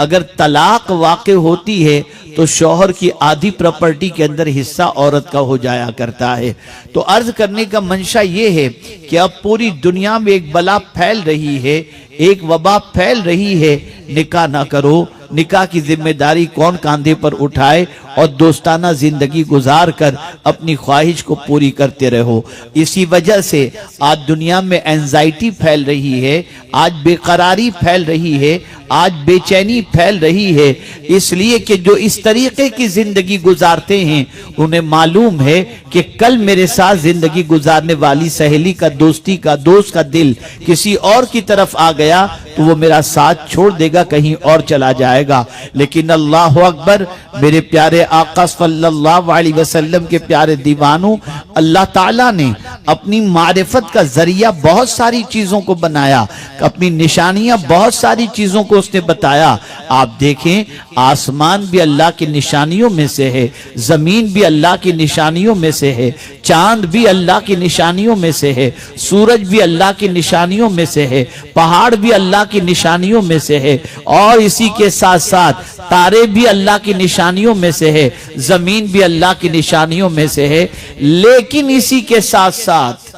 अगर तलाक वाक़ होती है तो शौहर की आधी प्रॉपर्टी के अंदर हिस्सा औरत का हो जाया करता है। तो अर्ज करने का मंशा ये है कि अब पूरी दुनिया में एक बला फैल रही है, एक वबा फैल रही है। निकाह ना करो, निकाह की जिम्मेदारी कौन कांधे पर उठाए, और दोस्ताना जिंदगी गुजार कर अपनी ख्वाहिश को पूरी करते रहो। इसी वजह से आज दुनिया में एंजाइटी फैल रही है, आज बेकरारी फैल रही है, आज बेचैनी फैल रही है, इसलिए कि जो इस तरीके की जिंदगी गुजारते हैं उन्हें मालूम है कि कल मेरे साथ जिंदगी गुजारने वाली सहेली का, दोस्ती का, दोस्त का दिल किसी और की तरफ आ गया तो वो मेरा साथ छोड़ देगा, कहीं और चला जाएगा। लेकिन अल्लाह अकबर, मेरे प्यारे आका सल्लल्लाहु अलैहि वसल्लम के प्यारे दीवानों, अल्लाह ताला ने अपनी मारिफत का जरिया बहुत सारी चीजों को बनाया, अपनी निशानियां बहुत सारी चीजों को उसने बताया। आप देखें, आसमान भी अल्लाह की निशानियों में से है, जमीन भी अल्लाह की निशानियों में से है, चांद भी अल्लाह की निशानियों में से है, सूरज भी अल्लाह की निशानियों में से है, पहाड़ भी अल्लाह की निशानियों में से है, और इसी के साथ साथ तारे भी अल्लाह की निशानियों में से है, जमीन भी अल्लाह की निशानियों में से है। लेकिन इसी के साथ साथ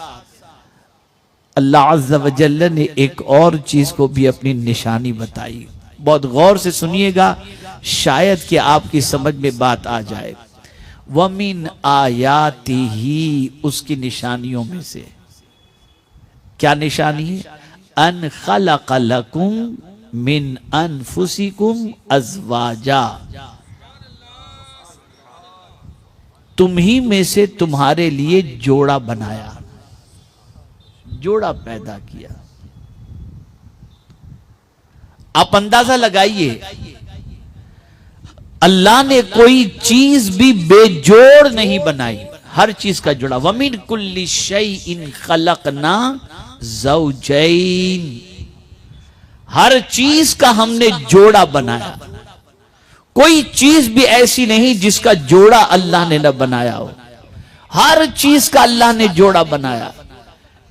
अल्लाह अज़्ज़ा व जल्ल ने एक और चीज को भी अपनी निशानी बताई। बहुत गौर से सुनिएगा, शायद कि आपकी समझ में बात आ जाए। वमिन आयातिही, उसकी निशानियों में से क्या निशानी है? अन खलक़ लकुम मिन अनफुसिकुम अज़वाजा, तुम ही में से तुम्हारे लिए जोड़ा बनाया, जोड़ा पैदा किया। आप अंदाजा लगाइए, अल्लाह ने कोई चीज भी बेजोड़ नहीं बनाई, हर चीज का जोड़ा। वमिन कुल्ली शैइन खलकना ज़ौजैन, हर चीज का हमने जोड़ा बनाया। कोई चीज भी ऐसी नहीं जिसका जोड़ा अल्लाह ने न बनाया हो, हर चीज का अल्लाह ने जोड़ा बनाया।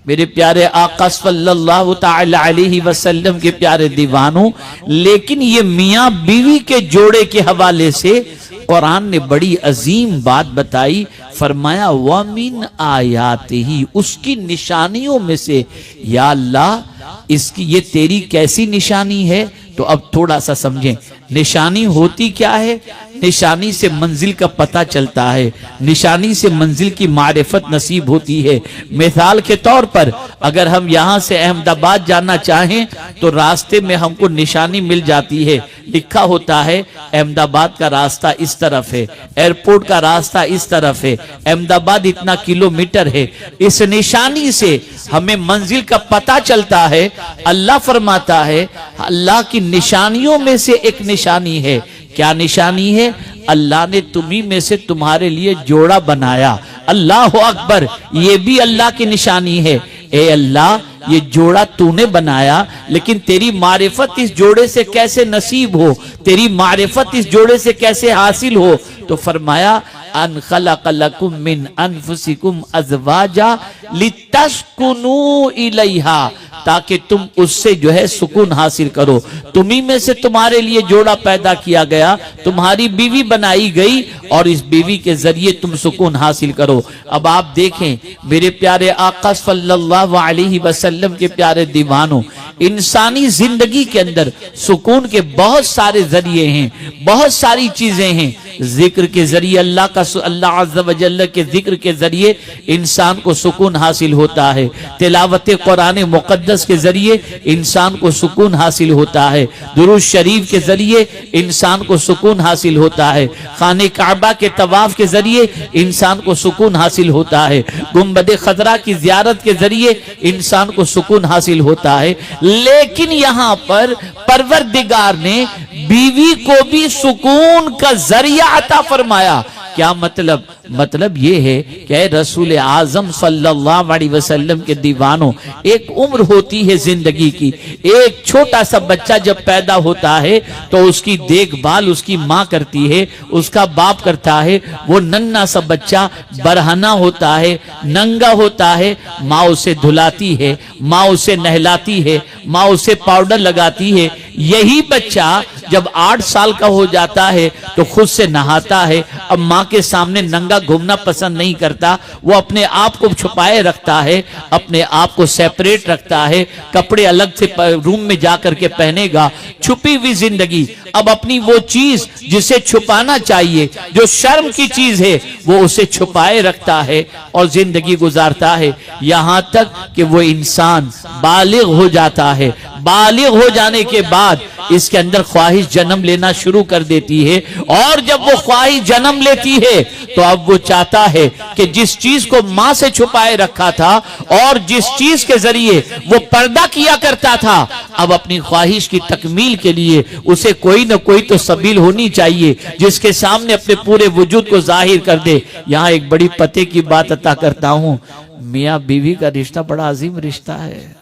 मेरे प्यारे आका सल्लल्लाहु ताला अलैहि वसल्लम के प्यारे दीवानों, लेकिन ये मियां बीवी के जोड़े के हवाले से कुरान ने बड़ी अजीम बात बताई। फरमाया वमिन आयातिही, उसकी निशानियों में से। या अल्लाह, इसकी ये तेरी कैसी निशानी है? तो अब थोड़ा सा समझें, निशानी होती क्या है? निशानी से मंजिल का पता चलता है, निशानी से मंजिल की मारिफत नसीब होती है। मिसाल के तौर पर अगर हम यहाँ से अहमदाबाद जाना चाहें तो रास्ते में हमको निशानी मिल जाती है, लिखा होता है अहमदाबाद का रास्ता इस तरफ है, एयरपोर्ट का रास्ता इस तरफ है, अहमदाबाद इतना किलोमीटर है। इस निशानी से हमें मंजिल का पता चलता है। अल्लाह फरमाता है, अल्लाह की निशानियों में से एक निशानी है। क्या निशानी है? अल्लाह ने तुम्ही में से तुम्हारे लिए जोड़ा बनाया। अल्लाह अकबर, ये भी अल्लाह की निशानी है। ए अल्लाह, ये जोड़ा तूने बनाया, लेकिन तेरी मारिफत इस जोड़े से कैसे नसीब हो, तेरी मारिफत इस जोड़े से कैसे हासिल हो? तो फरमाया अन खलक़ लकुम मिन अनफुसिकुम अज़वाजा लितस्कुनू इलैहा, ताकि तुम उससे जो है सुकून हासिल करो। तुम्ही में से तुम्हारे लिए जोड़ा पैदा किया गया, तुम्हारी बीवी बनाई गई, और इस बीवी के जरिए तुम सुकून हासिल करो। अब आप देखें मेरे प्यारे आका सल्लल्लाहु अलैहि वसल्लम के प्यारे दीवानों, इंसानी जिंदगी के अंदर सुकून के बहुत सारे जरिए हैं, बहुत सारी चीजें हैं। जिक्र के जरिए अल्लाह अज़्ज़ा व जल्ल के जिक्र के जरिए इंसान को सुकून हासिल होता है। तिलावत कुरान मुक़द्दस के जरिए इंसान को सुकून हासिल होता है। दुरूद शरीफ के जरिए इंसान को सुकून हासिल होता है। खाने काबा के तवाफ के जरिए इंसान को सुकून हासिल होता है। गुंबद खजरा की ज़ियारत के जरिए इंसान को सुकून हासिल होता है। लेकिन यहाँ पर परवरदिगार ने बीवी को भी सुकून का जरिया अता फरमाया। क्या मतलब? मतलब ये है कि रसूल आजम सल्लल्लाहु अलैहि वसल्लम के दीवानों, एक उम्र होती है जिंदगी की। एक छोटा सा बच्चा जब पैदा होता है तो उसकी देखभाल उसकी माँ करती है, उसका बाप करता है। वो नन्हा सा बच्चा बरहना होता है, नंगा होता है, माँ उसे धुलाती है, माँ उसे नहलाती है, माँ उसे पाउडर लगाती है। यही बच्चा जब 8 साल का हो जाता है तो खुद से नहाता है, अब माँ के सामने नंगा घूमना पसंद नहीं करता, वो अपने आप को छुपाए रखता है, अपने आप को सेपरेट रखता है, कपड़े अलग से रूम में जाकर के पहनेगा, छुपी हुई जिंदगी। अब अपनी वो चीज जिसे छुपाना चाहिए, जो शर्म की चीज है, वो उसे छुपाए रखता है और जिंदगी गुजारता है, यहां तक कि वो इंसान बालिग हो जाता है। बालिग हो जाने के बाद इसके अंदर ख्वाहिश जन्म लेना शुरू कर देती है, और जब वो ख्वाहिश जन्म लेती है तो अब वो चाहता है कि जिस चीज को मां से छुपाए रखा था और जिस चीज के जरिए वो पर्दा किया करता था, अब अपनी ख्वाहिश की तकमील के लिए उसे कोई ना कोई तो सबील होनी चाहिए जिसके सामने अपने पूरे वजूद को जाहिर कर दे। यहां एक बड़ी पते की बात अता करता हूं, मियां बीवी का रिश्ता बड़ा अजीम रिश्ता है।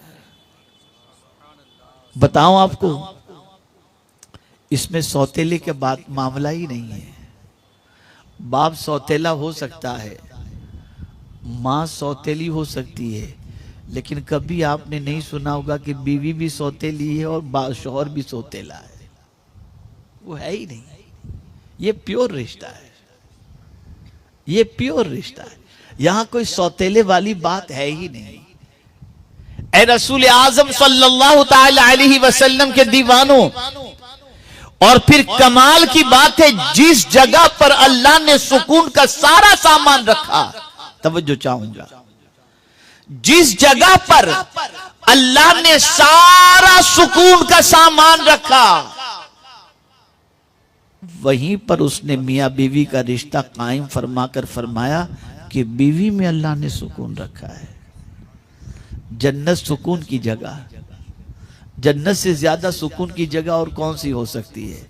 बताऊं आपको, इसमें सौतेले के बाद मामला ही नहीं है। बाप सौतेला हो सकता है, मां सौतेली हो सकती है, लेकिन कभी आपने नहीं सुना होगा कि बीवी भी सौतेली है और शौहर भी सौतेला है। वो है ही नहीं। ये प्योर रिश्ता है, ये प्योर रिश्ता है। यहां कोई सौतेले वाली बात है ही नहीं। ए रसूल आजम सल्लल्लाहु ताला अलैहि वसल्लम के दीवानों, और फिर कमाल की बात है, जिस जगह पर अल्लाह ने सुकून का सारा सामान रखा, तवज्जो चाहूंगा, जिस जगह पर अल्लाह ने सारा सुकून का सामान रखा, वहीं पर उसने मियां बीवी का रिश्ता कायम फरमाकर फरमाया कि बीवी में अल्लाह ने सुकून रखा है। जन्नत सुकून की जगह, जन्नत से ज्यादा सुकून की जगह और कौन सी हो सकती है।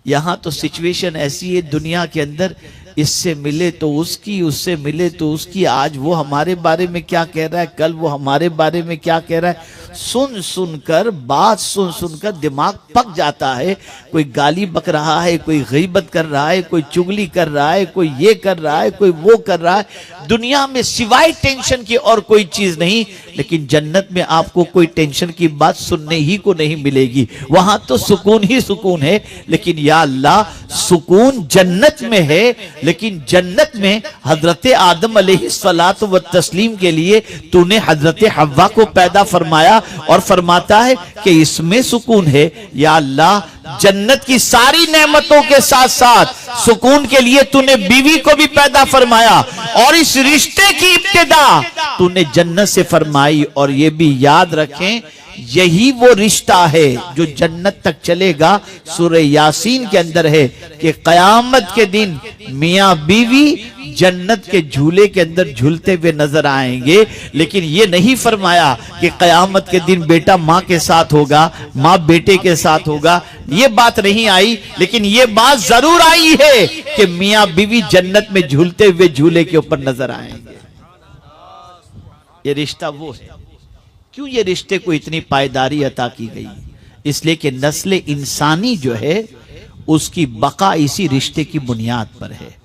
यहां तो सिचुएशन ऐसी है दुनिया के अंदर, इससे मिले तो उसकी, उससे मिले तो उसकी, आज वो हमारे बारे में क्या कह रहा है, कल वो हमारे बारे में क्या कह रहा है, सुन सुनकर, बात सुन सुनकर दिमाग पक जाता है। कोई गाली बक रहा है, कोई गीबत कर रहा है, कोई चुगली कर रहा है, कोई ये कर रहा है, कोई वो कर रहा है। दुनिया में सिवाय टेंशन की और कोई चीज नहीं, लेकिन जन्नत में आपको कोई टेंशन की बात सुनने ही को नहीं मिलेगी। वहां तो सुकून ही सुकून है। लेकिन या अल्लाह, सुकून जन्नत में है, लेकिन जन्नत में हजरत आदम अलैहिस्सलातु व तस्लीम के लिए तूने हजरत हव्वा को पैदा फरमाया और फरमाता है कि इसमें सुकून है। या अल्लाह, जन्नत की सारी नेमतों के साथ साथ सुकून के लिए तूने बीवी को भी पैदा फरमाया, और इस रिश्ते की इब्तिदा तूने जन्नत से फरमाई। और ये भी याद रखें, यही वो रिश्ता है जो जन्नत तक चलेगा। सूरह यासीन के अंदर है कि कयामत के दिन मियां बीवी जन्नत के झूले के अंदर झूलते हुए नजर आएंगे। लेकिन ये नहीं फरमाया कि कयामत के दिन बेटा माँ के साथ होगा, माँ बेटे के साथ होगा, ये बात नहीं आई। लेकिन ये बात जरूर आई है कि मियां बीवी जन्नत में झूलते हुए झूले के ऊपर नजर आएंगे। ये रिश्ता वो है। क्यों ये रिश्ते को इतनी पायदारी अता की गई? इसलिए कि नस्ल इंसानी जो है उसकी बका इसी रिश्ते की बुनियाद पर है।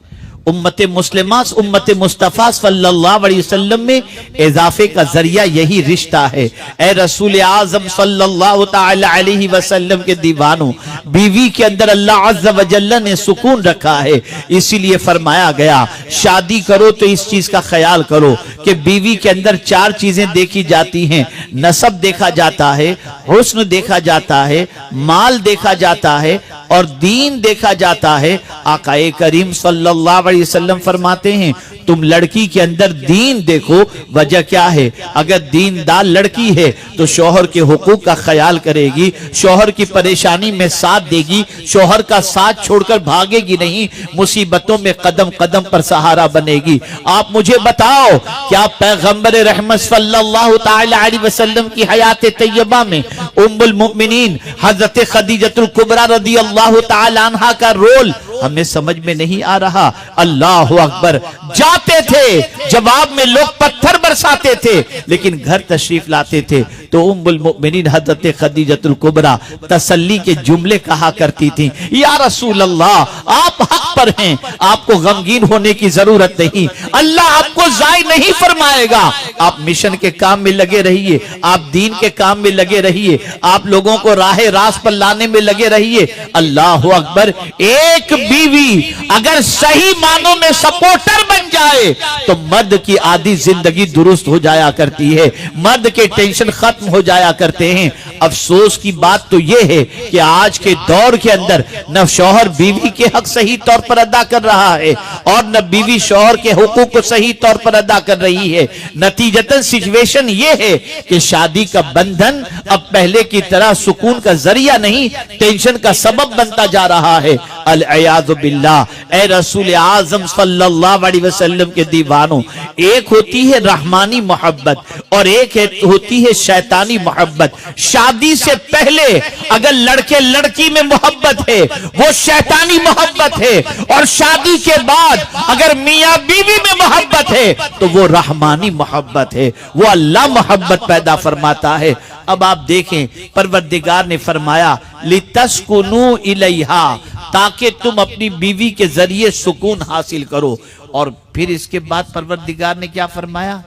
उम्मत मुस्लिमा, उम्मत मुस्तफ़ा सल्लल्लाहु अलैहि वसल्लम में इजाफे का जरिया यही रिश्ता है। ए रसूल आज़म सल्लल्लाहु ताला अलैहि वसल्लम के दीवानों, बीवी के अंदर अल्लाह अज़्ज़ व जल्ल ने सुकून रखा है। इसीलिए फरमाया गया, शादी करो तो इस चीज का ख्याल करो कि बीवी के अंदर 4 चीजें देखी जाती हैं। नसब देखा जाता है, हुस्न देखा जाता है, माल देखा जाता है और दीन देखा जाता है। आकाए करीम सल्लल्लाहु अलैहि वसल्लम फरमाते हैं, तुम लड़की के अंदर दीन देखो। वजह क्या है? अगर दीनदार लड़की है तो शौहर के हुकूक का ख्याल करेगी, शौहर की परेशानी में साथ देगी, शौहर का साथ छोड़कर भागेगी नहीं, मुसीबतों में कदम कदम पर सहारा बनेगी। आप मुझे बताओ, क्या पैगंबर रहमत सल्लल्लाहु ताला अलैहि वसल्लम की हयात तैयबा में उम्मुल मोमिनीन हजरत खदीजतुल कुबरा रदियल्लाहु ताला अन्हा का रोल हमें समझ में नहीं आ रहा। अल्लाह अकबर। जाते थे, जवाब में लोग पत्थर बरसाते थे, लेकिन घर तशरीफ लाते थे तो उम्मुल मोमिनीन हजरत खदीजतुल कुबरा तसल्ली के जुमले कहा करती थी, या रसूल अल्लाह, आप हक पर हैं, आपको गमगीन होने की जरूरत नहीं, अल्लाह आपको जाय नहीं फरमाएगा। आप मिशन के काम में लगे रहिए, आप दीन के काम में लगे रहिए, आप लोगों को राह रास पर लाने में लगे रहिए। अल्लाह अकबर। एक बीवी अगर सही मानों में सपोर्टर बन जाए तो मर्द की आधी जिंदगी दुरुस्त हो जाया करती है, मर्द के टेंशन खत्म हो जाया करते हैं। अफसोस की बात तो यह है कि आज के दौर के अंदर न शौहर बीवी के हक सही तौर पर अदा कर रहा है और न बीवी शौहर के हुकूक को सही तौर पर अदा कर रही है। नतीजतन सिचुएशन ये है कि शादी का बंधन अब पहले की तरह सुकून का जरिया नहीं, टेंशन का सबब बनता जा रहा है। अल-इयाज़ु बिल्लाह। ए रसूल आज़म सल्लल्लाहु अलैहि वसल्लम के दीवानों, एक होती है रहमानी मोहब्बत और एक होती है शैतानी मोहब्बत। शादी से पहले अगर लड़के लड़की में मोहब्बत है वो शैतानी मोहब्बत है, और शादी के बाद अगर मियां बीवी में मोहब्बत है तो वो रहमानी मोहब्बत है, वो अल्लाह मोहब्बत पैदा फरमाता है। अब आप देखें, परवरदिगार ने फरमाया लितस्कुनू इलैहा, ताकि तुम अपनी बीवी के जरिए सुकून हासिल करो। और फिर इसके बाद परवरदिगार ने क्या फरमाया,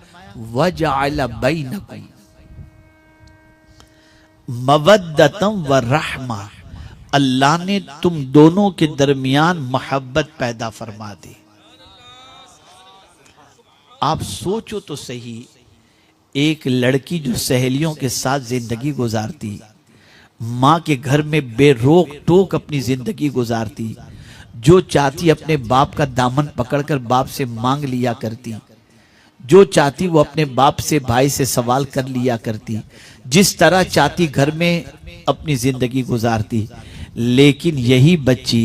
वजअल बैनकुम मवद्दतम व रहमा, अल्लाह ने तुम दोनों के दरमियान मोहब्बत पैदा फरमा दी। आप सोचो तो सही, एक लड़की जो सहेलियों के साथ जिंदगी गुजारती, माँ के घर में बेरोक टोक अपनी जिंदगी गुजारती, जो चाहती अपने बाप का दामन पकड़कर बाप से मांग लिया करती, जो चाहती वो अपने बाप से भाई से सवाल कर लिया करती, जिस तरह चाहती घर में अपनी जिंदगी गुजारती। लेकिन यही बच्ची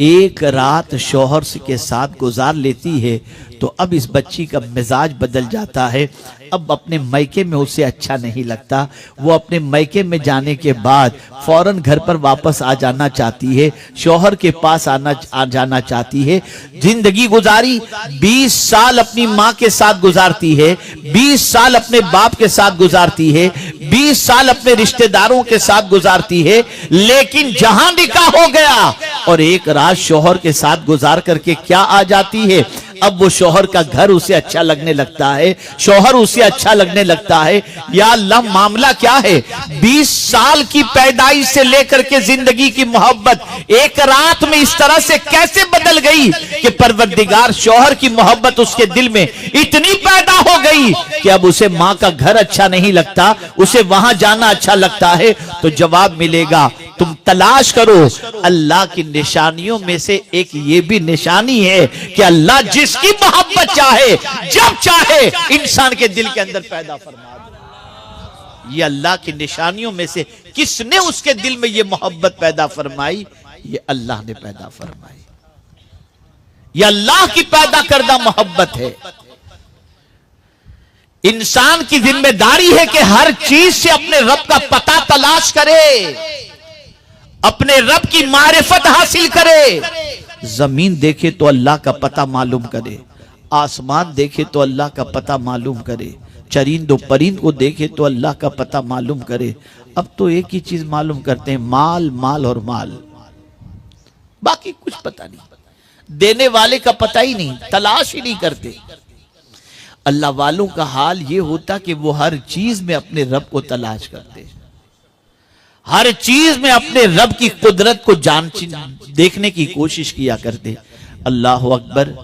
एक रात शौहर के साथ गुजार लेती है तो अब इस बच्ची का मिजाज बदल जाता है। अब अपने मैके में उसे अच्छा नहीं लगता, वो अपने मैके में जाने के बाद फौरन घर पर वापस आ जाना चाहती है, शौहर के पास आ जाना चाहती है। जिंदगी गुजारी 20 साल अपनी माँ के साथ गुजारती है, 20 साल अपने बाप के साथ गुजारती है, 20 साल अपने रिश्तेदारों के साथ गुजारती है, लेकिन जहां निकाह हो गया और एक रात शौहर के साथ गुजार करके क्या आ जाती है, अब वो शौहर का घर उसे अच्छा लगने लगता है, शौहर उसे अच्छा लगने लगता है। या अल्लाह, मामला क्या है? 20 साल की पैदाइश से लेकर के जिंदगी की मोहब्बत एक रात में इस तरह से कैसे बदल गई कि परवरदिगार शौहर की मोहब्बत उसके दिल में इतनी पैदा हो गई कि अब उसे माँ का घर अच्छा नहीं लगता, उसे वहां जाना अच्छा लगता है। तो जवाब मिलेगा, तुम तलाश करो। अल्लाह की निशानियों में से एक ये भी निशानी है कि अल्लाह जिसकी मोहब्बत चाहे जब चाहे इंसान के दिल के अंदर पैदा फरमा दे। ये अल्लाह की निशानियों में से किसने उसके दिल में ये मोहब्बत पैदा फरमाई? ये अल्लाह ने पैदा फरमाई। ये अल्लाह की पैदा करदा मोहब्बत है। इंसान की जिम्मेदारी है कि हर चीज से अपने रब का पता तलाश करे, अपने रब की मारिफत हासिल करे। जमीन देखे तो अल्लाह का पता मालूम करे, आसमान देखे तो अल्लाह का पता मालूम करे, चरिंदो परिंद को देखे तो अल्लाह का पता मालूम करे। अब तो एक ही चीज मालूम करते हैं, माल माल और माल, बाकी कुछ पता नहीं, देने वाले का पता ही नहीं, तलाश ही नहीं करते। अल्लाह वालों का हाल ये होता कि वो हर चीज में अपने रब को तलाश करते, हर चीज में अपने रब की कुदरत को देखने की कोशिश किया करते। अल्लाह अकबर।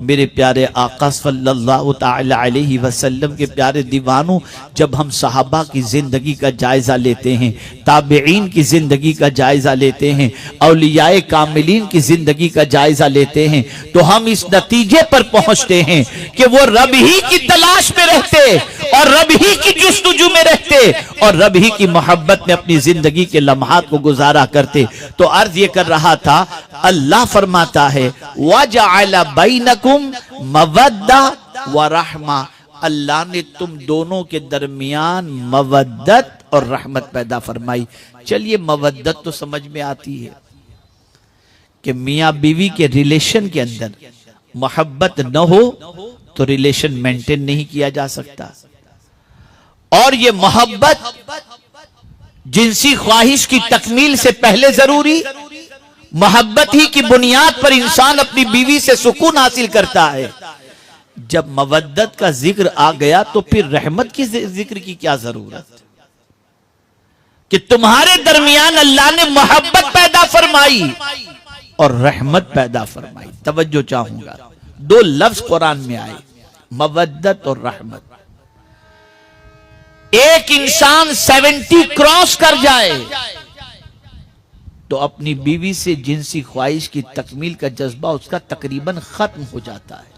मेरे प्यारे आका सल्लल्लाहु ताला अलैहि वसल्लम के प्यारे दीवानों, जब हम सहाबा की जिंदगी का जायजा लेते हैं, ताबईन की जिंदगी का जायजा लेते हैं, औलियाए कामिलीन की जिंदगी का जायजा लेते हैं, तो हम इस नतीजे पर पहुंचते हैं कि वो रब ही की तलाश में रहते और रब ही की जुस्तजू में रहते और रब ही की मोहब्बत में अपनी जिंदगी के लम्हात को गुजारा करते। तो अर्ज ये कर रहा था, अल्लाह फरमाता है वजअल बैनकुम मवद्दा व रहमा, अल्लाह ने तुम दोनों के दरमियान मवद्दत और रहमत पैदा फरमाई। चलिए, मवद्दत तो समझ में आती है कि मियां बीवी के रिलेशन के अंदर मोहब्बत न हो तो रिलेशन मेंटेन नहीं किया जा सकता। और ये मोहब्बत जिनसी ख्वाहिश की तकमील से पहले जरूरी, मोहब्बत ही की बुनियाद पर इंसान अपनी बीवी से सुकून हासिल करता है। जब मवद्दत का जिक्र आ गया तो फिर रहमत की जिक्र की क्या जरूरत कि तुम्हारे दरमियान अल्लाह ने मोहब्बत पैदा फरमाई और रहमत पैदा फरमाई। तवज्जो चाहूंगा, दो लफ्ज कुरान में आए, मवद्दत और रहमत। एक इंसान 70 क्रॉस कर जाए तो अपनी बीवी से जिनसी ख्वाहिश की तकमील का जज्बा उसका तकरीबन खत्म हो जाता है।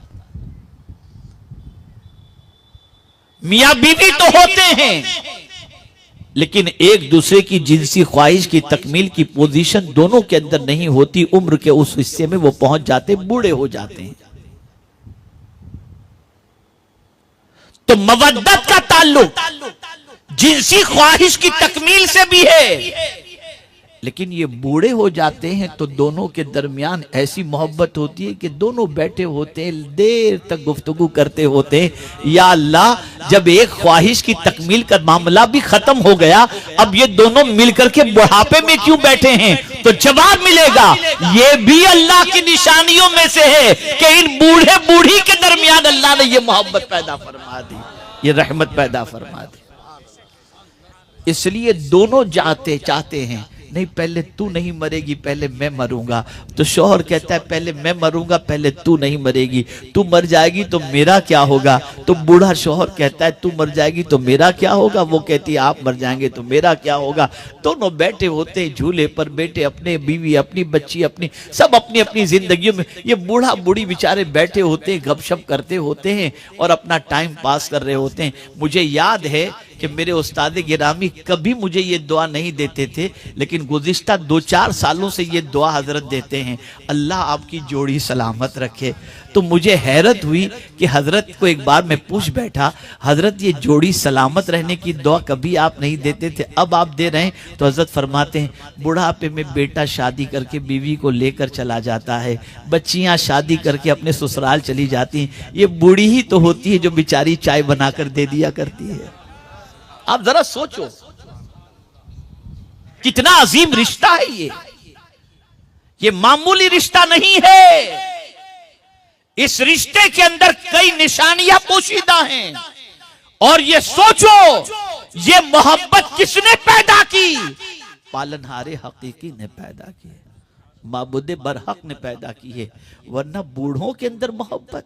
मियां बीवी तो होते हैं लेकिन एक दूसरे की जिनसी ख्वाहिश की तकमील की पोजीशन दोनों के अंदर नहीं होती। उम्र के उस हिस्से में वो पहुंच जाते, बूढ़े हो जाते हैं। तो मवद्दत का ताल्लुक जिनसी ख्वाहिश की तकमील से भी है, लेकिन ये बूढ़े हो जाते हैं तो दोनों के दरमियान ऐसी मोहब्बत होती है कि दोनों बैठे होते हैं, देर तक गुफ्तगू करते होते हैं। या अल्लाह, जब एक ख्वाहिश की तकमील का मामला भी खत्म हो गया, अब ये दोनों मिलकर के बुढ़ापे में क्यों बैठे हैं? तो जवाब मिलेगा, ये भी अल्लाह की निशानियों में से है कि इन बूढ़े बूढ़ी के दरमियान अल्लाह ने ये मोहब्बत पैदा फरमा दी, ये रहमत पैदा फरमा दी। इसलिए दोनों चाहते हैं नहीं, पहले तू नहीं मरेगी, पहले मैं मरूंगा। तो शौहर कहता है पहले मैं मरूंगा, पहले तू नहीं मरेगी, तू मर जाएगी तो मेरा क्या होगा? तो बूढ़ा शौहर कहता है तू मर जाएगी तो मेरा क्या होगा? वो कहती है आप मर जाएंगे तो मेरा क्या होगा? दोनों बैठे होते हैं झूले पर, बेटे अपने, बीवी अपनी, बच्ची अपनी, सब अपनी अपनी जिंदगियों में। ये बूढ़ा बूढ़ी बेचारे बैठे होते हैं, गपशप करते होते हैं और अपना टाइम पास कर रहे होते हैं। मुझे याद है कि मेरे उस्ताद गिरामी कभी मुझे ये दुआ नहीं देते थे, लेकिन गुज़िश्ता 2-4 सालों से ये दुआ हजरत देते हैं, अल्लाह आपकी जोड़ी सलामत रखे। तो मुझे हैरत हुई कि हजरत को एक बार मैं पूछ बैठा, हजरत ये जोड़ी सलामत रहने की दुआ कभी आप नहीं देते थे, अब आप दे रहे हैं? तो हजरत फरमाते हैं बुढ़ापे में बेटा शादी करके बीवी को लेकर चला जाता है, बच्चियां शादी करके अपने ससुराल चली जाती हैं, ये बूढ़ी ही तो होती है जो बेचारी चाय बनाकर दे दिया करती है। आप जरा सोचो कितना अजीम रिश्ता है ये मामूली रिश्ता नहीं है। इस रिश्ते के अंदर कई निशानियां पोशीदा हैं। और ये सोचो ये मोहब्बत किसने पैदा की? पालनहारे हकीकी ने पैदा की, माबूदे बरहक ने पैदा की है, वरना बूढ़ों के अंदर मोहब्बत,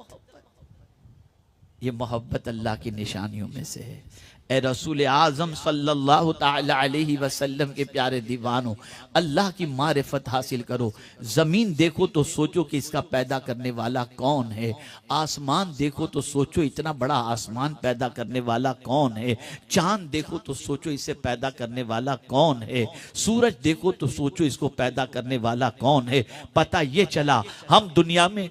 ये मोहब्बत अल्लाह की निशानियों में से है। ए रसूल आज़म सल्लल्लाहु ताला अलैहि वसल्लम के प्यारे दीवानों, अल्लाह की मारिफत हासिल करो। ज़मीन देखो तो सोचो कि इसका पैदा करने वाला कौन है। आसमान देखो तो सोचो इतना बड़ा आसमान पैदा करने वाला कौन है। चांद देखो तो सोचो इसे पैदा करने वाला कौन है। सूरज देखो तो सोचो इसको पैदा करने वाला कौन है। पता ये चला हम दुनिया में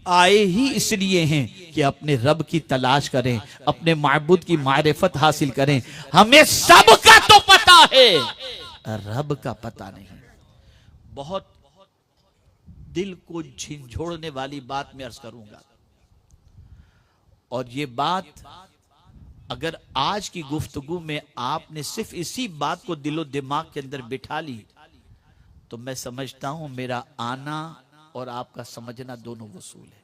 आए ही इसलिए हैं कि अपने रब की तलाश करें, अपने माबूद की मारिफत हासिल करें। हमें सब का तो पता है, रब का पता नहीं। बहुत दिल को झिंझोड़ने वाली बात मैं अर्ज करूंगा, और ये बात अगर आज की गुफ्तगू में आपने सिर्फ इसी बात को दिलो दिमाग के अंदर बिठा ली तो मैं समझता हूं मेरा आना और आपका समझना दोनों वसूल है।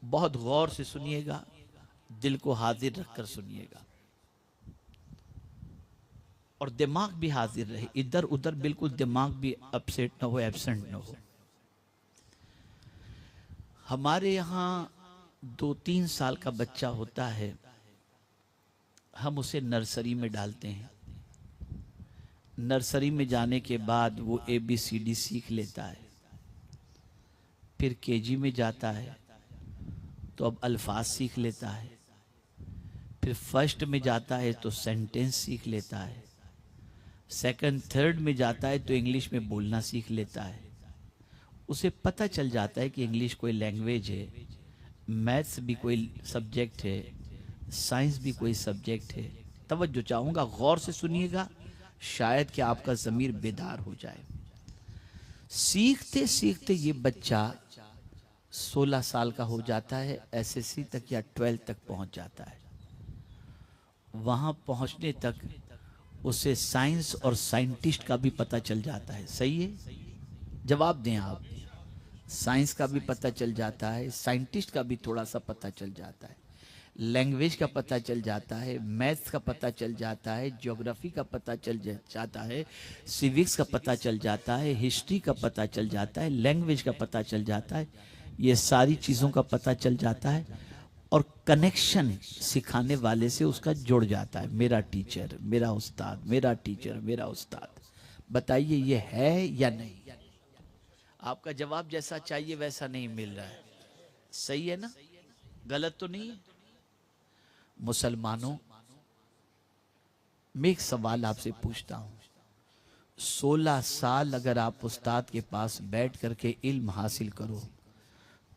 बहुत गौर से सुनिएगा, दिल को हाजिर रखकर सुनिएगा और दिमाग भी हाजिर रहे, इधर उधर बिल्कुल दिमाग भी अपसेट ना हो, एब्सेंट ना हो। हमारे यहाँ 2-3 साल का बच्चा होता है, हम उसे नर्सरी में डालते हैं। नर्सरी में जाने के बाद वो ABCD सीख लेता है, फिर KG में जाता है तो अब अल्फाज सीख लेता है, फिर फर्स्ट में जाता है तो सेंटेंस सीख लेता है, सेकंड थर्ड में जाता है तो इंग्लिश में बोलना सीख लेता है। उसे पता चल जाता है कि इंग्लिश कोई लैंग्वेज है, मैथ्स भी कोई सब्जेक्ट है, साइंस भी कोई सब्जेक्ट है। तवज्जो चाहूँगा, गौर से सुनिएगा, शायद कि आपका ज़मीर बेदार हो जाए। सीखते सीखते ये बच्चा 16 साल का हो जाता है, एसएससी तक या 12 तक पहुंच जाता है। वहां पहुंचने तक उसे साइंस और साइंटिस्ट का भी पता चल जाता है। सही है? जवाब दें आप। साइंस का भी पता चल जाता है, साइंटिस्ट का भी थोड़ा सा पता चल जाता है, लैंग्वेज का पता चल जाता है, मैथ्स का पता चल जाता है, ज्योग्राफी का पता चल जाता है, सिविक्स का पता चल जाता है, हिस्ट्री का पता चल जाता है, लैंग्वेज का पता चल जाता है। ये सारी चीज़ों का पता चल जाता है और कनेक्शन सिखाने वाले से उसका जुड़ जाता है। मेरा टीचर, मेरा उस्ताद, मेरा टीचर, मेरा उस्ताद। बताइए ये है या नहीं? आपका जवाब जैसा चाहिए वैसा नहीं मिल रहा है। सही है ना? गलत तो नहीं है? मुसलमानों, मैं एक सवाल आपसे पूछता हूं। 16 साल अगर आप उस्ताद के पास बैठ करके इल्म हासिल करो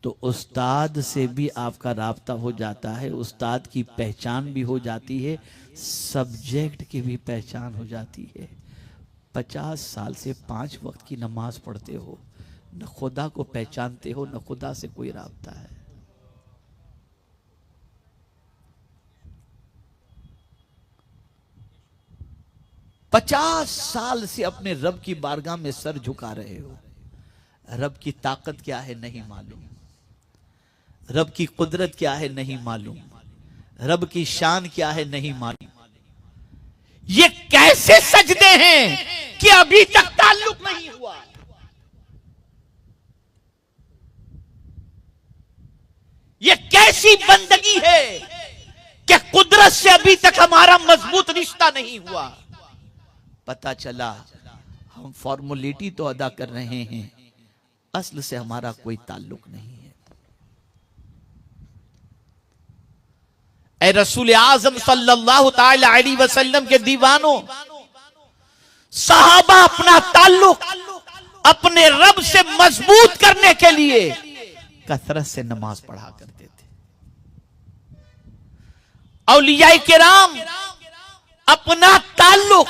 तो उस्ताद से भी आपका राब्ता हो जाता है, उस्ताद की पहचान भी हो जाती है, सब्जेक्ट की भी पहचान हो जाती है। 50 साल से 5 वक्त की नमाज पढ़ते हो, न खुदा को पहचानते हो, न खुदा से कोई राब्ता है। पचास साल से अपने रब की बारगाह में सर झुका रहे हो। रब की ताकत क्या है नहीं मालूम, रब की कुदरत क्या है नहीं मालूम, रब की शान क्या है नहीं मालूम। ये कैसे सजदे हैं कि अभी तक ताल्लुक नहीं हुआ। ये कैसी बंदगी है कि कुदरत से अभी तक हमारा मजबूत रिश्ता नहीं हुआ। पता चला हम फॉर्मुलिटी तो अदा कर रहे हैं, असल से हमारा कोई ताल्लुक नहीं है। ए रसूल आजम सल्लल्लाहु ताला अलैहि वसल्लम के दीवानों, सहाबा अपना ताल्लुक अपने रब से मजबूत करने के लिए कसरत से नमाज पढ़ा करते थे। औलिया किराम अपना ताल्लुक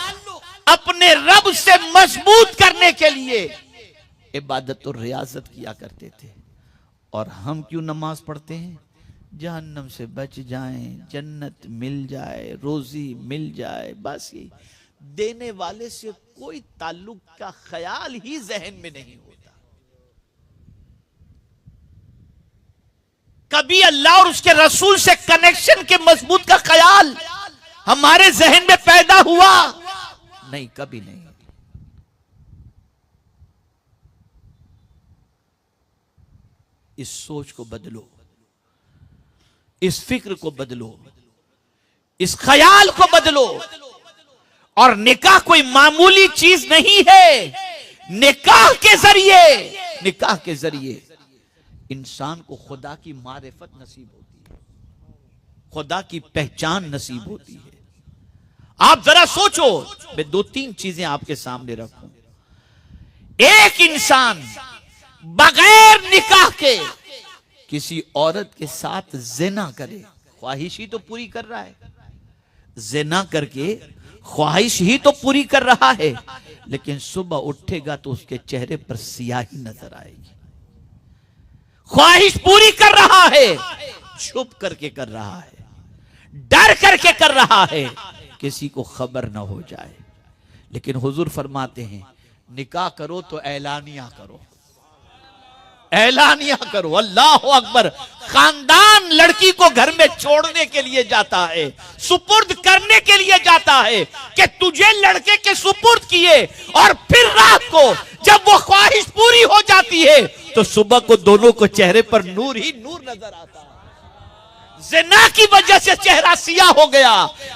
अपने रब से मजबूत करने के लिए इबादत और रियाजत किया करते थे। और हम क्यों नमाज पढ़ते हैं? जहन्नम से बच जाएं, जन्नत मिल जाए, रोजी मिल जाए, बस ये देने वाले से कोई ताल्लुक का ख्याल ही जहन में नहीं होता। कभी अल्लाह और उसके रसूल से कनेक्शन के मजबूत का ख्याल हमारे जहन में पैदा हुआ नहीं, कभी नहीं। इस सोच को बदलो, इस फिक्र को बदलो, इस ख्याल को बदलो। और निकाह कोई मामूली चीज नहीं है। निकाह के जरिए इंसान को खुदा की मारिफत नसीब होती है, खुदा की पहचान नसीब होती है। आप जरा सोचो, मैं 2-3 चीजें आपके सामने रखूं। एक इंसान बगैर निकाह के किसी औरत के साथ जिना करे, ख्वाहिश ही तो पूरी कर रहा है। जिना करके ख्वाहिश ही तो पूरी कर रहा है, लेकिन सुबह उठेगा तो उसके चेहरे पर सियाही नजर आएगी। ख्वाहिश पूरी कर रहा है, छुप करके कर रहा है, डर करके कर रहा है, किसी को खबर ना हो जाए। लेकिन हुजूर फरमाते हैं निकाह करो तो ऐलानिया करो, ऐलानिया करो। अल्लाह अकबर। खानदान लड़की को घर में छोड़ने के लिए जाता है, सुपुर्द करने के लिए जाता है कि तुझे लड़के के सुपुर्द किए, और फिर रात को जब वो ख्वाहिश पूरी हो जाती है तो सुबह को दोनों को चेहरे पर नूर ही नूर नजर आता है। ज़िना की वजह से चेहरा सियाह हो गया,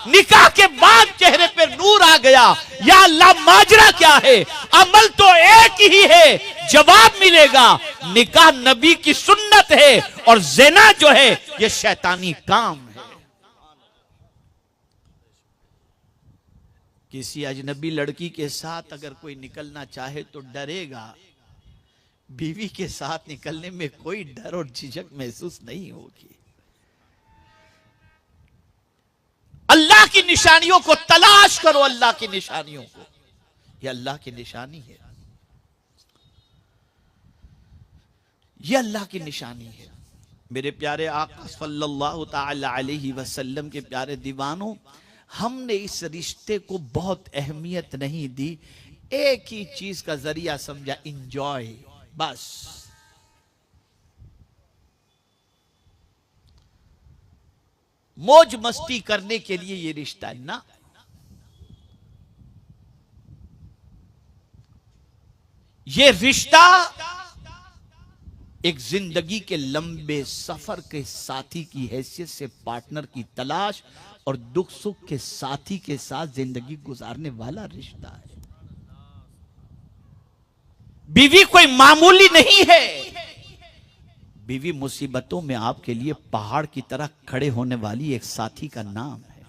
निकाह के बाद चेहरे पे नूर आ गया। या अल्लाह, माजरा क्या है? अमल तो एक ही है, जवाब मिलेगा। निकाह नबी की सुन्नत है और ज़िना जो है ये शैतानी काम है। किसी अजनबी लड़की के साथ अगर कोई निकलना चाहे तो डरेगा, बीवी के साथ निकलने में कोई डर और झिझक महसूस नहीं होगी। अल्लाह की निशानियों को तलाश करो, अल्लाह की निशानियों को। यह अल्लाह की निशानी है। ये अल्लाह की निशानी है। मेरे प्यारे आका सल्लल्लाहु ताला अलैहि वसल्लम के प्यारे दीवानों, हमने इस रिश्ते को बहुत अहमियत नहीं दी, एक ही चीज का जरिया समझा, इंजॉय, बस। मौज मस्ती करने के लिए ये रिश्ता है ना। ये रिश्ता एक जिंदगी के लंबे सफर के साथी की हैसियत से पार्टनर की तलाश और दुख सुख के साथी के साथ जिंदगी गुजारने वाला रिश्ता है। बीवी कोई मामूली नहीं है। बीवी मुसीबतों में आपके लिए पहाड़ की तरह खड़े होने वाली एक साथी का नाम है।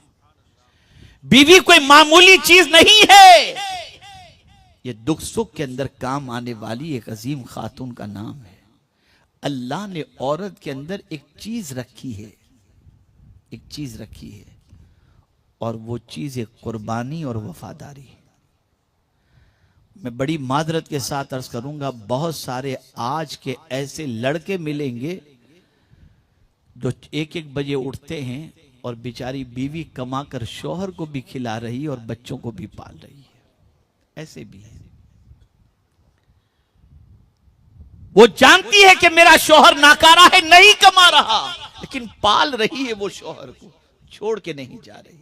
बीवी कोई मामूली चीज नहीं है। ये दुख सुख के अंदर काम आने वाली एक अजीम खातून का नाम है। अल्लाह ने औरत के अंदर एक चीज रखी है, एक चीज रखी है, और वो चीज है कुर्बानी और वफादारी। मैं बड़ी मादरत के साथ अर्ज करूंगा, बहुत सारे आज के ऐसे लड़के मिलेंगे जो 1-1 बजे उठते हैं और बेचारी बीवी कमाकर शौहर को भी खिला रही है और बच्चों को भी पाल रही है। ऐसे भी है। वो जानती है कि मेरा शौहर नाकारा है, नहीं कमा रहा, लेकिन पाल रही है वो शौहर को, छोड़ के नहीं जा रही।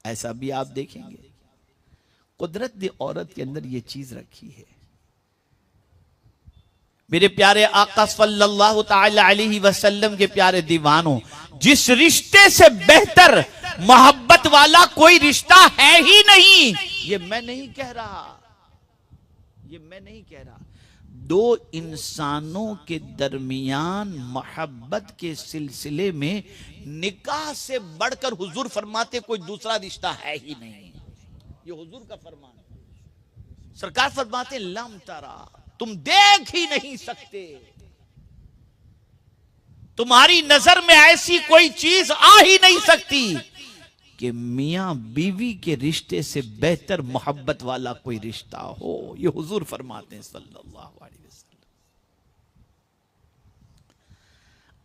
ऐसा भी आप देखेंगे। कुदरत ने औरत के अंदर ये चीज रखी है। मेरे प्यारे आका सल्लल्लाहु ताला अलैहि वसल्लम के प्यारे दीवानों, जिस रिश्ते से बेहतर मोहब्बत वाला कोई रिश्ता है ही नहीं। ये मैं नहीं कह रहा, ये मैं नहीं कह रहा। दो इंसानों के दरमियान मोहब्बत के सिलसिले में निकाह से बढ़कर हुजूर फरमाते कोई दूसरा रिश्ता है ही नहीं। ये हुजूर का फरमान है। सरकार फरमाते लम तरा, तुम देख ही नहीं सकते, तुम्हारी नजर में ऐसी कोई चीज आ ही नहीं सकती कि मियां बीवी के रिश्ते से बेहतर मोहब्बत वाला कोई रिश्ता हो। ये हुजूर फरमाते हैं सल्लल्लाहु अलैहि वसल्लम।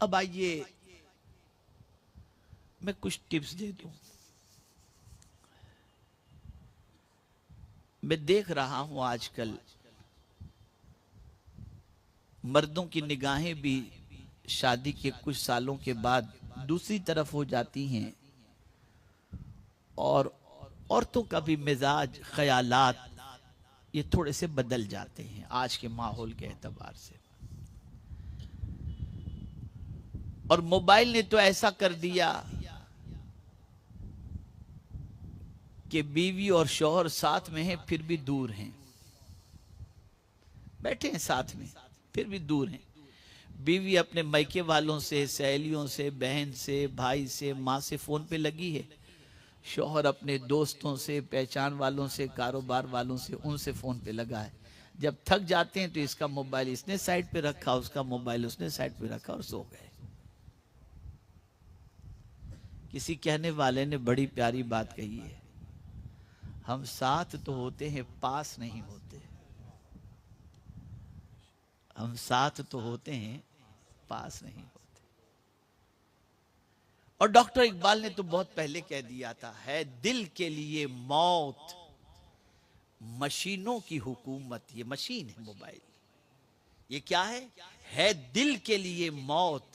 अब आइए मैं कुछ टिप्स दे दूं। मैं देख रहा हूं आजकल मर्दों की निगाहें भी शादी के कुछ सालों के बाद दूसरी तरफ हो जाती हैं, और औरतों का भी मिजाज, ख्यालात ये थोड़े से बदल जाते हैं आज के माहौल के एतबार से। और मोबाइल ने तो ऐसा कर दिया कि बीवी और शौहर साथ में हैं फिर भी दूर हैं, बैठे हैं साथ में फिर भी दूर हैं। बीवी अपने मायके वालों से, सहेलियों से, बहन से, भाई से, माँ से फोन पे लगी है। शौहर अपने दोस्तों से, पहचान वालों से, कारोबार वालों से, उनसे फोन पे लगा है। जब थक जाते हैं तो इसका मोबाइल इसने साइड पे रखा, उसका मोबाइल उसने साइड पे रखा और सो गए। किसी कहने वाले ने बड़ी प्यारी बात कही है, हम साथ तो होते हैं पास नहीं होते। हम साथ तो होते हैं पास नहीं होते। और डॉक्टर इकबाल ने तो बहुत पहले कह दिया था, है दिल के लिए मौत मशीनों की हुकूमत। ये मशीन है मोबाइल, ये क्या है दिल के लिए मौत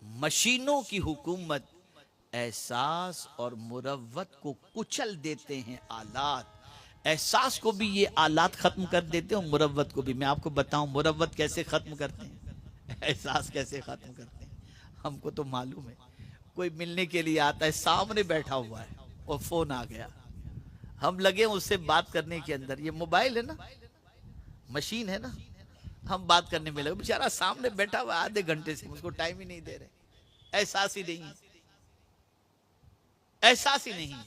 मशीनों की हुकूमत। एहसास और मुरव्वत को कुचल देते हैं आलात। एहसास को भी ये आलात खत्म कर देते हैं, मुरव्वत को भी। मैं आपको बताऊं मुरव्वत कैसे खत्म करते हैं, एहसास कैसे खत्म करते हैं। हमको तो मालूम है, कोई मिलने के लिए आता है, सामने बैठा हुआ है और फोन आ गया, हम लगे उससे बात करने के अंदर। ये मोबाइल है ना, मशीन है ना, हम बात करने में लगे, बेचारा सामने बैठा हुआ आधे घंटे से, उसको टाइम ही नहीं दे रहे। एहसास ही नहीं है, एहसास ही नहीं है।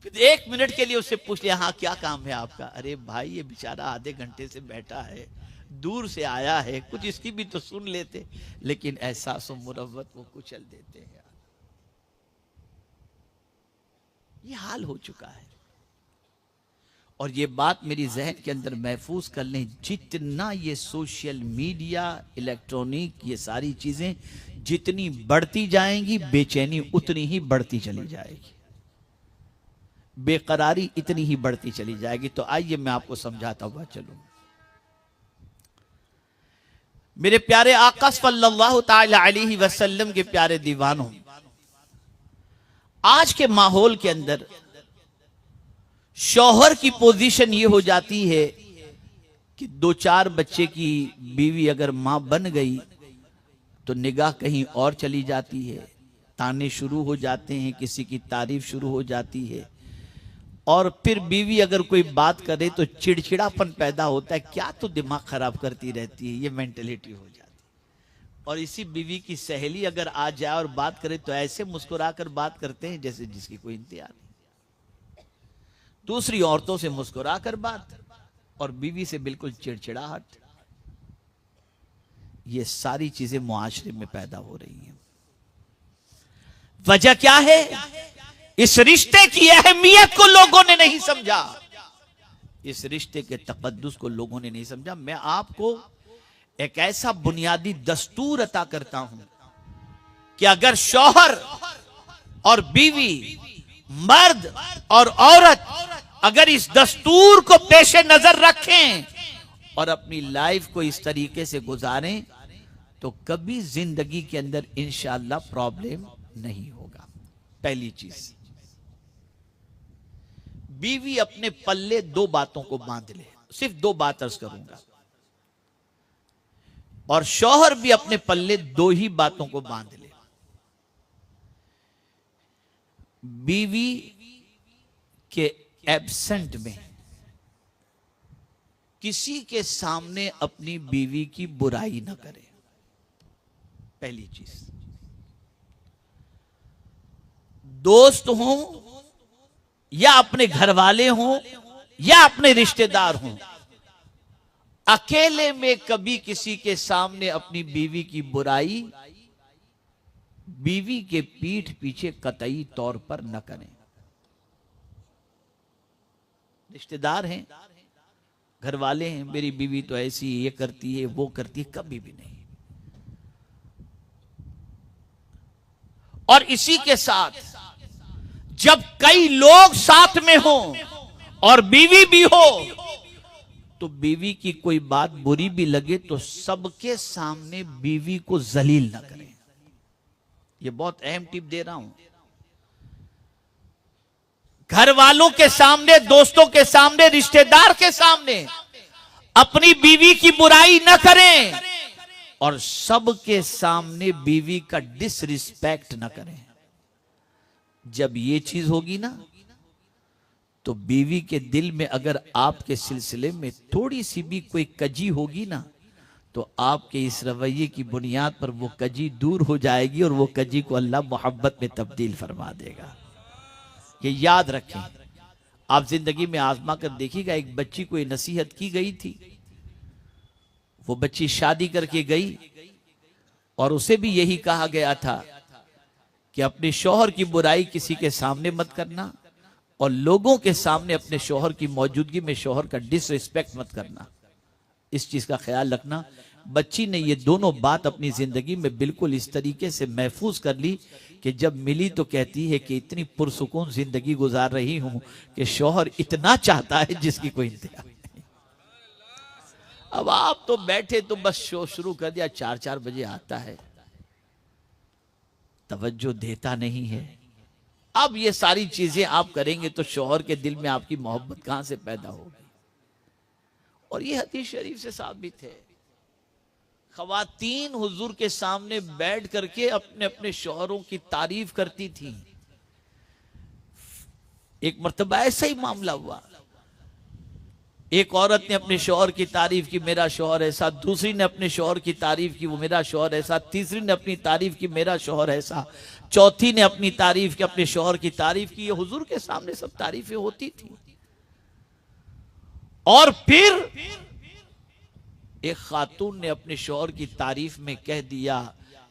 फिर 1 मिनट के लिए उससे पूछ लिया, हाँ क्या काम है आपका? अरे भाई ये बेचारा आधे घंटे से बैठा है, दूर से आया है, कुछ इसकी भी तो सुन लेते। लेकिन एहसास और मुरव्वत वो कुचल देते हैं। ये हाल हो चुका है। और ये बात मेरी जहन के अंदर महफूज कर लें, जितना ये सोशल मीडिया, इलेक्ट्रॉनिक, ये सारी चीजें जितनी बढ़ती जाएंगी, बेचैनी उतनी ही बढ़ती चली जाएगी, बेकरारी इतनी ही बढ़ती चली जाएगी। तो आइए मैं आपको समझाता हुआ चलूं। मेरे प्यारे आका सल्लल्लाहु ताला अलैहि वसल्लम के प्यारे दीवानों, आज के माहौल के अंदर शौहर की पोजीशन ये हो जाती है कि 2-4 बच्चे की बीवी अगर मां बन गई तो निगाह कहीं और चली जाती है, ताने शुरू हो जाते हैं, किसी की तारीफ शुरू हो जाती है, और फिर बीवी अगर कोई बात करे तो चिड़चिड़ापन पैदा होता है, क्या तो दिमाग खराब करती रहती है, ये मेंटेलिटी हो जाती है। और इसी बीवी की सहेली अगर आ जाए और बात करे तो ऐसे मुस्कुराकर बात करते हैं जैसे जिसकी कोई इंतजार नहीं। दूसरी औरतों से मुस्कुराकर बात, और बीवी से बिल्कुल चिड़चिड़ाहट। ये सारी चीजें मुआशरे में पैदा हो रही हैं। वजह क्या है? इस रिश्ते की अहमियत को लोगों ने नहीं समझा, इस रिश्ते के तकद्दुस को लोगों ने नहीं समझा। मैं आपको एक ऐसा बुनियादी दस्तूर अता करता हूं कि अगर शौहर और बीवी, मर्द और औरत अगर इस दस्तूर को पेशे नजर रखें और अपनी लाइफ को इस तरीके से गुजारें तो कभी जिंदगी के अंदर इंशाअल्लाह प्रॉब्लम नहीं होगा। पहली चीज, बीवी अपने पल्ले 2 बातों को बांध ले, सिर्फ 2 बात अर्ज करूंगा, और शौहर भी अपने पल्ले 2 ही बातों को बांध ले। बीवी के एब्सेंट में किसी के सामने अपनी बीवी की बुराई न करे, पहली चीज। दोस्त हों या अपने घर वाले हों या अपने रिश्तेदार हों, अकेले में कभी किसी के सामने अपनी बीवी की बुराई बीवी के पीठ पीछे कतई तौर पर न करें। रिश्तेदार हैं, घर वाले हैं, मेरी बीवी तो ऐसी ये करती है वो करती है, कभी भी नहीं। और इसी के साथ जब कई लोग साथ में हों और बीवी भी हो तो बीवी की कोई बात बुरी भी लगे तो सबके सामने बीवी को जलील ना करें। ये बहुत अहम टिप दे रहा हूं। घर वालों के सामने, दोस्तों के सामने, रिश्तेदार के सामने अपनी बीवी की बुराई न करें और सबके सामने बीवी का डिसरिस्पेक्ट न करें। जब ये चीज होगी ना तो बीवी के दिल में अगर आपके सिलसिले में थोड़ी सी भी कोई कजी होगी ना तो आपके इस रवैये की बुनियाद पर वो कजी दूर हो जाएगी और वो कजी को अल्लाह मोहब्बत में तब्दील फरमा देगा। ये याद रखें। आप जिंदगी में आजमा कर देखिएगा, एक बच्ची को नसीहत की गई थी, वो बच्ची शादी करके गई और उसे भी यही कहा गया था कि अपने शौहर की बुराई किसी के सामने मत करना और लोगों के सामने अपने शौहर की मौजूदगी में शौहर का डिसरिस्पेक्ट मत करना। इस चीज का ख्याल रखना। बच्ची ने ये दोनों बात अपनी जिंदगी में बिल्कुल इस तरीके से महफूज कर ली कि जब मिली तो कहती है कि इतनी पुरसुकून जिंदगी गुजार रही हूं कि शौहर इतना चाहता है जिसकी कोई इंतहा नहीं। अब आप तो बैठे तो बस शो शुरू कर दिया, 4-4 बजे आता है, तवज्जो देता नहीं है। अब ये सारी चीजें आप करेंगे तो शौहर के दिल में आपकी मोहब्बत कहां से पैदा होगी। और ये हदीस शरीफ से साबित है। ख़वातीन हुजूर के सामने बैठ करके अपने अपने शौहरों की तारीफ करती थी। एक मर्तबा ऐसा ही मामला हुआ, एक औरत ने अपने शौहर की तारीफ की, मेरा शौहर ऐसा, दूसरी ने अपने शौहर की तारीफ की, वो मेरा शौहर ऐसा, तीसरी ने अपनी तारीफ की, मेरा शौहर ऐसा, चौथी ने अपनी तारीफ की, अपने शौहर की तारीफ की। ये हुजूर के सामने सब तारीफें होती थी। और फिर एक खातून ने अपने शौहर की तारीफ में कह दिया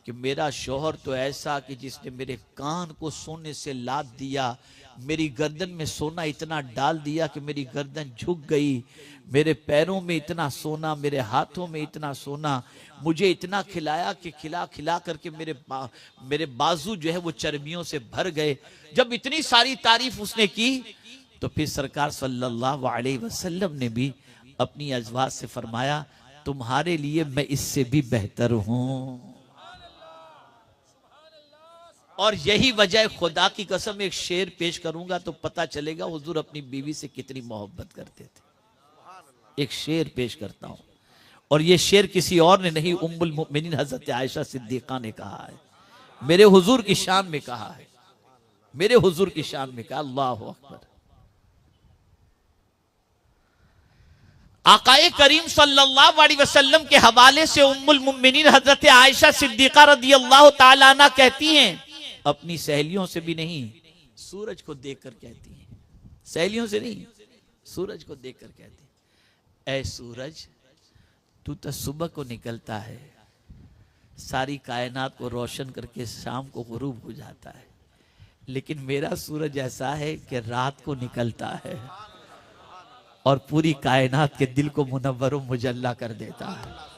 कि मेरा शौहर तो ऐसा कि जिसने मेरे कान को सोने से लाद दिया, मेरी गर्दन में सोना इतना डाल दिया कि मेरी गर्दन झुक गई, मेरे पैरों में इतना सोना, मेरे हाथों में इतना सोना, मुझे इतना खिलाया कि खिला खिला करके मेरे बाजू जो है वो चर्बियों से भर गए। जब इतनी सारी तारीफ उसने की तो फिर सरकार सल्लल्लाहु अलैहि वसल्लम ने भी अपनी अज़वाज से फरमाया, तुम्हारे लिए मैं इससे भी बेहतर हूं। और यही वजह, खुदा की कसम एक शेर पेश करूंगा तो पता चलेगा हुजूर अपनी बीवी से कितनी मोहब्बत करते थे। एक शेर पेश करता हूं, और ये शेर किसी और ने नहीं, उम्मुल मोमिनीन हजरत आयशा सिद्दीका ने कहा है, मेरे हुजूर की शान में कहा है, मेरे हुजूर की शान में कहा। अल्लाह अकबर। आकाए करीम सल्लल्लाहु अलैहि वसल्लम के हवाले से उम्मुल मोमिनीन हजरत आयशा सिद्दीका रदियल्लाहु ताला अन्हा कहती हैं, अपनी सहेलियों से भी नहीं, सूरज को देखकर कहती हैं, सहेलियों से नहीं, सूरज को देखकर कहती हैं, ऐ सूरज, तू तो सुबह को निकलता है, सारी कायनात को रोशन करके शाम को गुरूब हो जाता है, लेकिन मेरा सूरज ऐसा है कि रात को निकलता है और पूरी कायनात के दिल को मुनव्वर मुजल्ला कर देता है।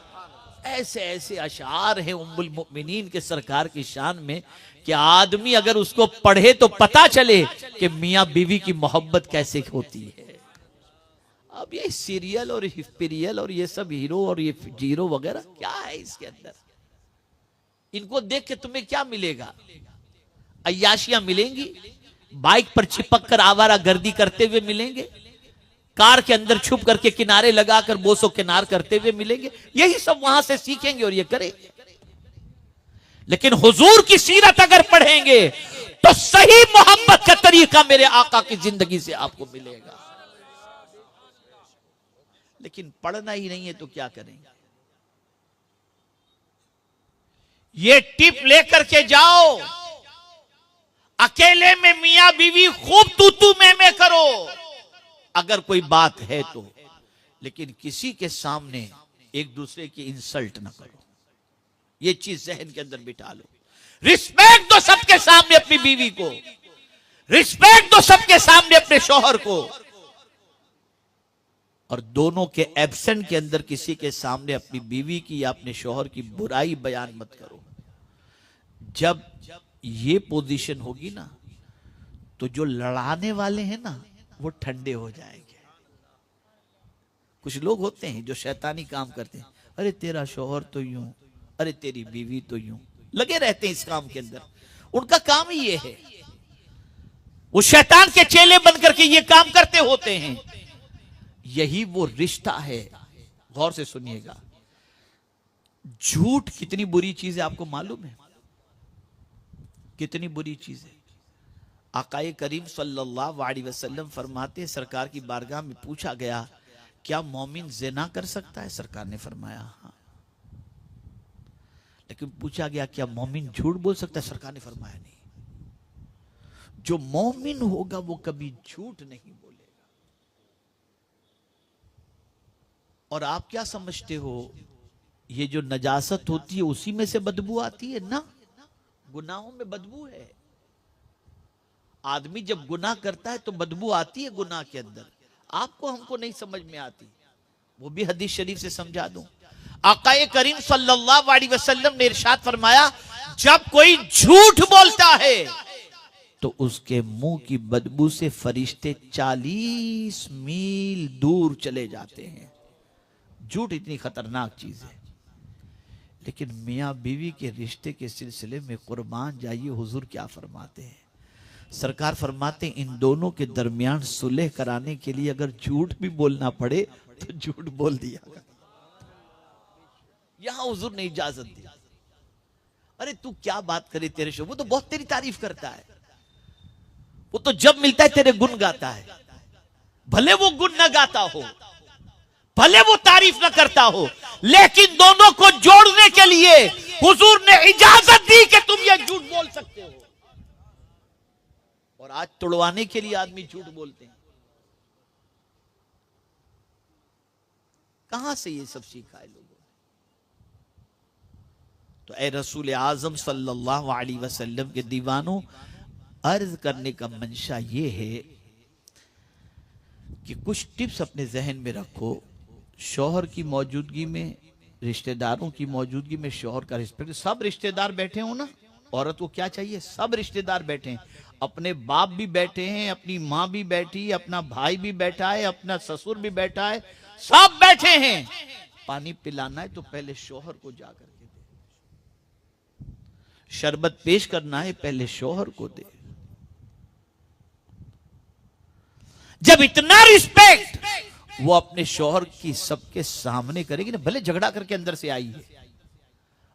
ऐसे ऐसे अशार हैं उम्मुल मोमिनीन के सरकार की शान में कि आदमी अगर उसको पढ़े तो पता चले कि मियां बीवी की मोहब्बत कैसे होती है। अब ये सीरियल और हिस्पीरियल और ये सब हीरो और ये जीरो वगैरह क्या है इसके अंदर, इनको देख के तुम्हें क्या मिलेगा? अय्याशियां मिलेंगी, बाइक पर चिपक कर आवारा गर्दी करते हुए मिलेंगे, कार के अंदर छुप करके किनारे लगाकर बोसो किनार करते हुए मिलेंगे, यही सब वहां से सीखेंगे और ये करेंगे। लेकिन हुजूर की सीरत अगर पढ़ेंगे तो सही मोहब्बत का तरीका मेरे आका की जिंदगी से आपको मिलेगा। लेकिन पढ़ना ही नहीं है तो क्या करेंगे? ये टिप लेकर के जाओ, अकेले में मियां बीवी खूब तू मैं करो अगर कोई बात है तो, लेकिन किसी के सामने एक दूसरे की इंसल्ट ना करो। ये चीज जहन के अंदर बिठा लो। रिस्पेक्ट दो सबके सामने अपनी बीवी को, रिस्पेक्ट दो सबके सामने अपने शौहर को, और दोनों के एब्सेंट के अंदर किसी के सामने अपनी बीवी की या अपने शौहर की बुराई बयान मत करो। जब ये पोजीशन होगी ना तो जो लड़ाने वाले हैं ना वो ठंडे हो जाएंगे। कुछ लोग होते हैं जो शैतानी काम करते हैं, अरे तेरा शौहर तो यूं, अरे तेरी बीवी तो यूं, लगे रहते हैं इस काम के अंदर। उनका काम ही ये है, वो शैतान के चेले बन करके ये काम करते होते हैं। यही वो रिश्ता है। गौर से सुनिएगा, झूठ कितनी बुरी चीज है आपको मालूम है? कितनी बुरी चीज है। आकाए करीम सल्लल्लाहु अलैहि वसल्लम फरमाते हैं, सरकार की बारगाह में पूछा गया, क्या मोमिन ज़िना कर सकता है? सरकार ने फरमाया हाँ। लेकिन पूछा गया, क्या मोमिन झूठ बोल सकता है? सरकार ने फरमाया नहीं। जो मोमिन होगा वो कभी झूठ नहीं बोलेगा। और आप क्या समझते हो, ये जो नजासत होती है उसी में से बदबू आती है ना? गुनाहों में बदबू है। आदमी जब गुनाह करता है तो बदबू आती है गुनाह के अंदर। आपको हमको नहीं समझ में आती, वो भी हदीस शरीफ से समझा दूं। आकाए करीम सल्लल्लाहु अलैहि वसल्लम ने इरशाद फरमाया, जब कोई झूठ बोलता है तो उसके मुंह की बदबू से फरिश्ते 40 मील दूर चले जाते हैं। झूठ इतनी खतरनाक चीज है। लेकिन मियां बीवी के रिश्ते के सिलसिले में कुर्बान जाइए, हुजूर क्या फरमाते हैं? सरकार फरमाते हैं, इन दोनों के दरमियान सुलह कराने के लिए अगर झूठ भी बोलना पड़े तो झूठ बोल दिया। यहां हुजूर ने इजाजत दी। अरे तू क्या बात करे, तेरे शो वो तो बहुत तेरी तारीफ करता है, वो तो जब मिलता है तेरे गुण गाता है। भले वो गुण न गाता हो, भले वो तारीफ न करता हो, लेकिन दोनों को जोड़ने के लिए हुजूर ने इजाजत दी कि तुम ये झूठ बोल सकते हो। और आज तुड़वाने के लिए आदमी झूठ बोलते हैं। कहां से ये सब सीखा है लोगों ने? तो ए रसूल आजम सल्लल्लाहु अलैहि वसल्लम के दीवानों, अर्ज करने का मंशा ये है कि कुछ टिप्स अपने जहन में रखो। शौहर की मौजूदगी में, रिश्तेदारों की मौजूदगी में शौहर का रिस्पेक्ट। सब रिश्तेदार बैठे हो ना, औरत को क्या चाहिए? सब रिश्तेदार बैठे हैं, अपने बाप भी बैठे हैं, अपनी माँ भी बैठी है, अपना भाई भी बैठा है, अपना ससुर भी बैठा है, सब बैठे हैं। पानी पिलाना है तो पहले शौहर को जाकर के दे, शरबत पेश करना है पहले शौहर को दे। जब इतना रिस्पेक्ट वो अपने शौहर की सबके सामने करेगी ना, भले झगड़ा करके अंदर से आई है,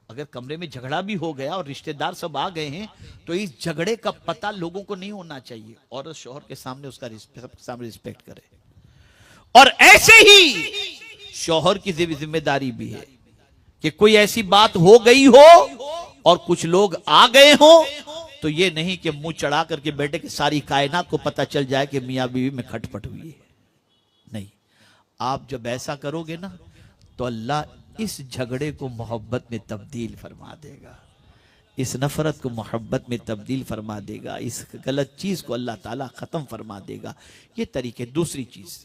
अगर कमरे में झगड़ा भी हो गया और रिश्तेदार सब आ गए हैं तो इस झगड़े का पता लोगों को नहीं होना चाहिए। औरत शौहर के सामने उसका सबके सामने रिस्पेक्ट करे। और ऐसे ही शौहर की जिम्मेदारी भी है कि कोई ऐसी बात हो गई हो और कुछ लोग आ गए हो तो ये नहीं कि मुंह चढ़ा करके बैठे कि सारी कायनात को पता चल जाए कि मियां बीवी में खटपट हुई है। नहीं, आप जब ऐसा करोगे ना तो अल्लाह इस झगड़े को मोहब्बत में तब्दील फरमा देगा, इस नफरत को मोहब्बत में तब्दील फरमा देगा, इस गलत चीज को अल्लाह ताला खत्म फरमा देगा। ये तरीके। दूसरी चीज,